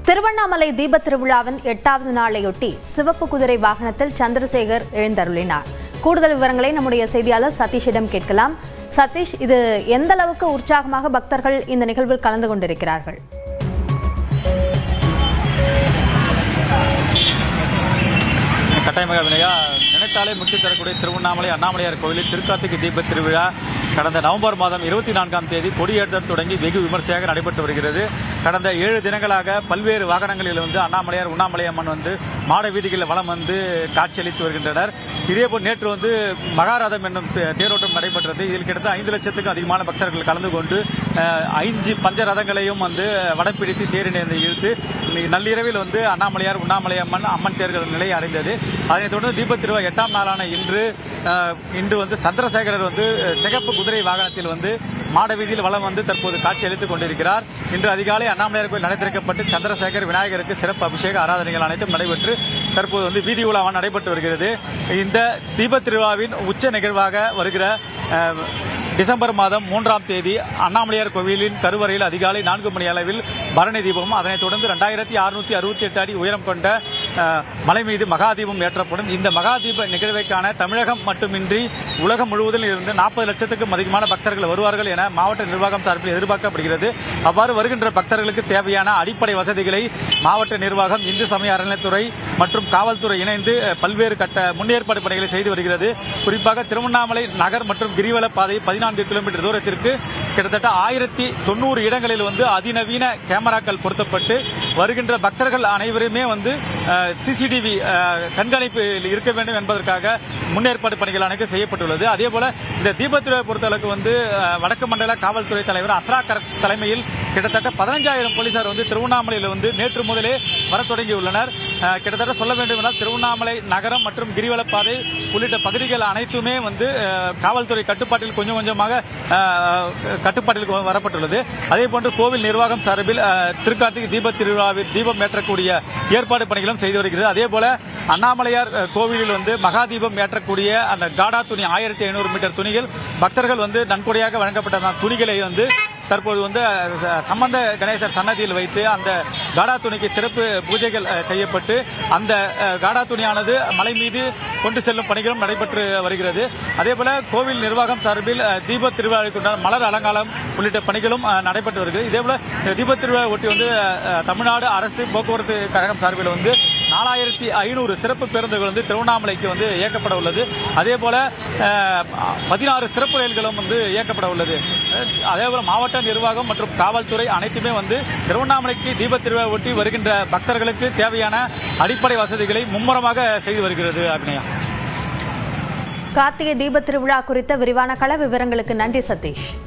திருவண்ணாமலை தீபத் திருவிழாவின் 8வது நாளையொட்டி சிவப்பு குதிரை வாகனத்தில் சந்திரசேகர் எழுந்தருளினார். கூடுதல் விவரங்களை நம்முடைய செய்தியாளர் சதீஷிடம் கேட்கலாம். சதீஷ், இது எந்த அளவுக்கு உற்சாகமாக பக்தர்கள் இந்த நிகழ்வில் கலந்து கொண்டிருக்கிறார்கள்? கட்டாயமாக வினையா நினைத்தாலே முக்தி தரக்கூடிய திருவண்ணாமலை அண்ணாமலையார் கோவிலில் திருக்கார்த்திகை தீபத் திருவிழா கடந்த நவம்பர் மாதம் 24ஆம் தேதி கொடியேற்றல் தொடங்கி வெகு விமர்சையாக நடைபெற்று வருகிறது. கடந்த 7 தினங்களாக பல்வேறு வாகனங்களில் அண்ணாமலையார் உண்ணாமலை அம்மன் மாட வீதிகளில் வலம் காட்சியளித்து வருகின்றனர். இதேபோல் நேற்று மகாரதம் என்னும் தேரோட்டம் நடைபெற்றது. இதில் கிட்டத்தட்ட 5 லட்சத்துக்கும் அதிகமான பக்தர்கள் கலந்து கொண்டு 5 பஞ்ச ரதங்களையும் வடம்பிடித்து தேரினை இழுத்து நள்ளிரவில் அண்ணாமலையார் உண்ணாமலை அம்மன் தேர்கள் நிலை அடைந்தது. அதனைத் தொடர்ந்து தீபத் திருவிழா 8ஆம் நாளான இன்று சந்திரசேகரர் சிகப்பு குதிரை வாகனத்தில் மாட வீதியில் வலம் தற்போது காட்சி அளித்துக் கொண்டிருக்கிறார். இன்று அதிகாலை அண்ணாமலையார் கோயில் நடை திறக்கப்பட்டு சந்திரசேகர் விநாயகருக்கு சிறப்பு அபிஷேக ஆராதனைகள் அனைத்தும் நடைபெற்று தற்போது வீதி உலாவான் நடைபெற்று வருகிறது. இந்த தீபத் திருவிழாவின் உச்ச நிகழ்வாக வருகிற டிசம்பர் மாதம் 3ஆம் தேதி அண்ணாமலையார் கோவிலின் கருவறையில் அதிகாலை 4 மணி அளவில் பரணி தீபமும் அதனைத் தொடர்ந்து 2668 அடி உயரம் கொண்ட மலை மீது மகாதீபம் ஏற்றப்படும். இந்த மகாதீப நிகழ்வைக்கான தமிழகம் மட்டுமின்றி உலகம் முழுவதில் இருந்து 40 லட்சத்துக்கும் அதிகமான பக்தர்கள் வருவார்கள் என மாவட்ட நிர்வாகம் சார்பில் எதிர்பார்க்கப்படுகிறது. அவ்வாறு வருகின்ற பக்தர்களுக்கு தேவையான அடிப்படை வசதிகளை மாவட்ட நிர்வாகம், இந்து சமய அறநிலையத்துறை மற்றும் காவல்துறை இணைந்து பல்வேறு முன்னேற்பாடு பணிகளை செய்து வருகிறது. குறிப்பாக திருவண்ணாமலை நகர் மற்றும் கிரிவல பாதை 14 கிலோமீட்டர் தூரத்திற்கு கிட்டத்தட்ட 1090 இடங்களில் அதிநவீன கேமராக்கள் பொருத்தப்பட்டு வருகின்ற பக்தர்கள் அனைவருமே சிசிடிவி கண்காணிப்பில் இருக்க வேண்டும் என்பதற்காக முன்னேற்பாடு பணிகள் அனைத்து செய்யப்பட்டுள்ளது. அதேபோல இந்த தீபத் திருவிழா பொறுத்தளவுக்கு வடக்கு மண்டல காவல்துறை தலைவர் அஸ்ரா தலைமையில் கிட்டத்தட்ட 15,000 போலீசார் திருவண்ணாமலையில் நேற்று முதலே வர தொடங்கியுள்ளனர். கிட்டத்தட்ட சொல்ல வேண்டும் என்றால் திருவண்ணாமலை நகரம் மற்றும் கிரிவல பாதை உள்ளிட்ட பகுதிகள் அனைத்துமே காவல்துறை கட்டுப்பாட்டில் கொஞ்சம் கொஞ்சமாக கட்டுப்பாட்டில் வரப்பட்டுள்ளது. அதேபோன்று கோவில் நிர்வாகம் சார்பில் திருக்கார்த்திகை தீபத் திருவிழாவில் தீபம் ஏற்றக்கூடிய ஏற்பாடு பணிகளும் செய்து வருகிறது. அதேபோல அண்ணாமலையார் கோவிலில் மகாதீபம் ஏற்றக்கூடிய அந்த காடா துணி 1500 மீட்டர் துணிகள் பக்தர்கள் நன்கொடையாக வழங்கப்பட்ட துணிகளை தற்போது சம்பந்த கணேசர் சன்னதியில் வைத்து அந்த காடா துணிக்கு சிறப்பு பூஜைகள் செய்யப்பட்டு அந்த காடா துணியானது மலை மீது கொண்டு செல்லும் பணிகளும் நடைபெற்று வருகிறது. அதேபோல கோவில் நிர்வாகம் சார்பில் தீபத் திருவிழாவுக்கு மலர் அலங்காரம் உள்ளிட்ட பணிகளும் நடைபெற்று வருகிறது. இதேபோல தீபத் திருவிழா ஒட்டி தமிழ்நாடு அரசு போக்குவரத்து கழகம் சார்பில் 4500 சிறப்பு பேருந்துகள் திருவண்ணாமலைக்கு இயக்கப்பட உள்ளது. அதேபோல 16 சிறப்பு ரயில்களும் இயக்கப்பட உள்ளது. அதேபோல மாவட்ட நிர்வாகம் மற்றும் காவல்துறை அனைத்துமே திருவண்ணாமலைக்கு தீபத் திருவிழா ஒட்டி வருகின்ற பக்தர்களுக்கு தேவையான அடிப்படை வசதிகளை மும்முரமாக செய்து வருகிறது. அக்னியா, கார்த்திகை தீபத் திருவிழா குறித்த விரிவான கள விவரங்களுக்கு நன்றி சதீஷ்.